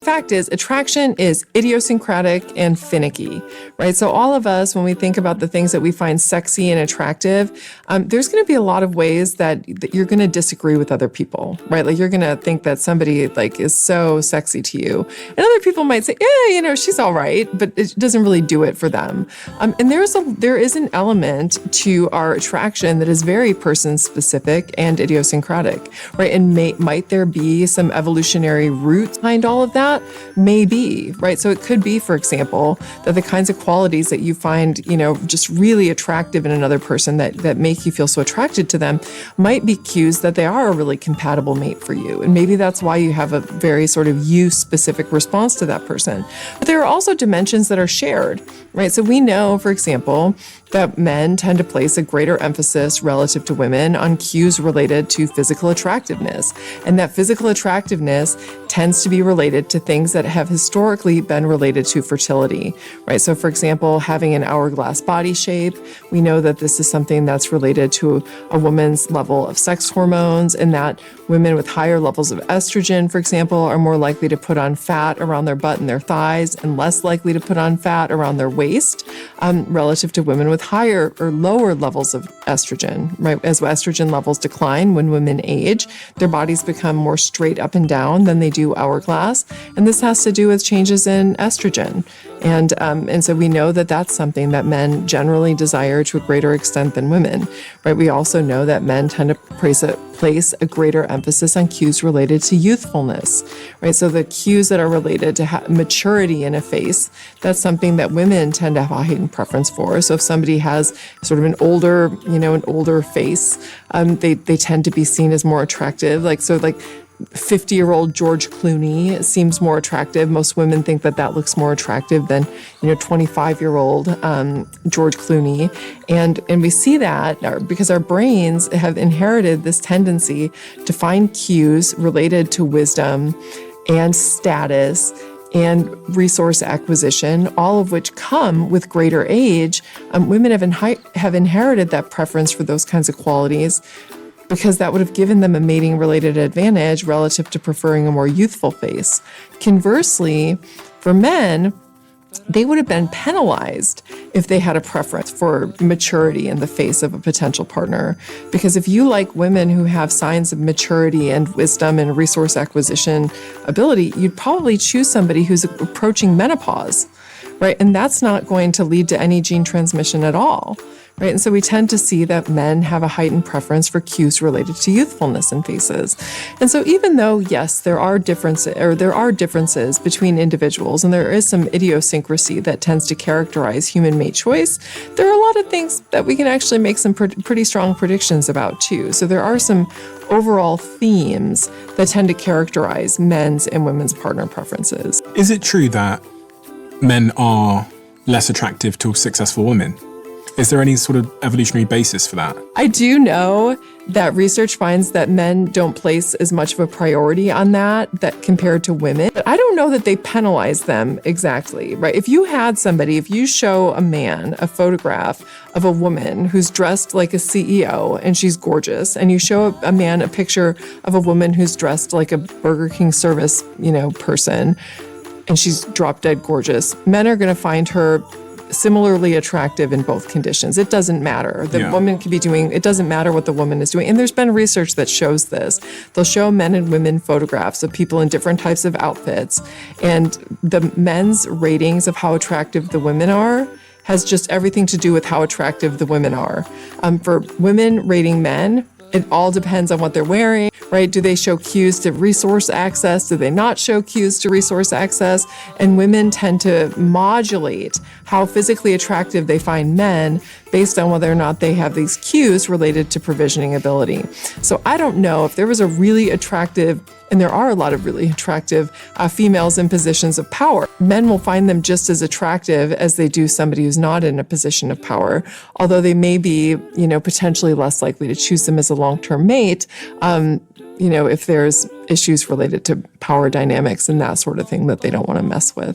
fact is attraction is idiosyncratic and finicky, right? So all of us, when we think about the things that we find sexy and attractive, there's going to be a lot of ways that you're going to disagree with other people, right? Like you're going to think that somebody like is so sexy to you. And other people might say, yeah, she's all right, but it doesn't really do it for them. And there is an element to our attraction that is very person-specific and idiosyncratic, right? And might there be some evolutionary root behind all of that? Maybe, right? So it could be, for example, that the kinds of qualities that you find, just really attractive in another person that make you feel so attracted to them might be cues that they are a really compatible mate for you. And maybe that's why you have a very sort of you-specific response to that person. But there are also dimensions that are shared, right? So we know, for example, that men tend to place a greater emphasis relative to women on cues related to physical attractiveness. And that physical attractiveness tends to be related to things that have historically been related to fertility, right? So for example, having an hourglass body shape, we know that this is something that's related to a woman's level of sex hormones, and that women with higher levels of estrogen, for example, are more likely to put on fat around their butt and their thighs and less likely to put on fat around their waist, relative to women with higher or lower levels of estrogen, right? As estrogen levels decline when women age, their bodies become more straight up and down than they do hourglass. And this has to do with changes in estrogen. And so we know that that's something that men generally desire to a greater extent than women, right? We also know that men tend to place a greater emphasis on cues related to youthfulness, right? So the cues that are related to maturity in a face, that's something that women tend to have a heightened preference for. So if somebody has sort of an older face, they tend to be seen as more attractive. Like 50-year-old George Clooney seems more attractive. Most women think that looks more attractive than, 25-year-old George Clooney. And we see that because our brains have inherited this tendency to find cues related to wisdom and status and resource acquisition, all of which come with greater age. Women have inherited that preference for those kinds of qualities because that would have given them a mating-related advantage relative to preferring a more youthful face. Conversely, for men, they would have been penalized if they had a preference for maturity in the face of a potential partner. Because if you like women who have signs of maturity and wisdom and resource acquisition ability, you'd probably choose somebody who's approaching menopause, right? And that's not going to lead to any gene transmission at all. Right? And so we tend to see that men have a heightened preference for cues related to youthfulness in faces. And so even though, yes, there are differences between individuals, and there is some idiosyncrasy that tends to characterize human mate choice, there are a lot of things that we can actually make some pretty strong predictions about too. So there are some overall themes that tend to characterize men's and women's partner preferences. Is it true that men are less attractive to successful women? Is there any sort of evolutionary basis for that? I do know that research finds that men don't place as much of a priority on that compared to women. But I don't know that they penalize them exactly, right? If you show a man a photograph of a woman who's dressed like a CEO and she's gorgeous, and you show a man a picture of a woman who's dressed like a Burger King service, person, and she's drop dead gorgeous, men are going to find her similarly attractive in both conditions. It doesn't matter. Woman could be doing, it doesn't matter what the woman is doing. And there's been research that shows this. They'll show men and women photographs of people in different types of outfits. And the men's ratings of how attractive the women are has just everything to do with how attractive the women are. For women rating men, it all depends on what they're wearing, right? Do they show cues to resource access? Do they not show cues to resource access? And women tend to modulate how physically attractive they find men based on whether or not they have these cues related to provisioning ability. So I don't know if there was a really attractive, and there are a lot of really attractive females in positions of power. Men will find them just as attractive as they do somebody who's not in a position of power, although they may be, potentially less likely to choose them as a long-term mate, if there's issues related to power dynamics and that sort of thing that they don't want to mess with.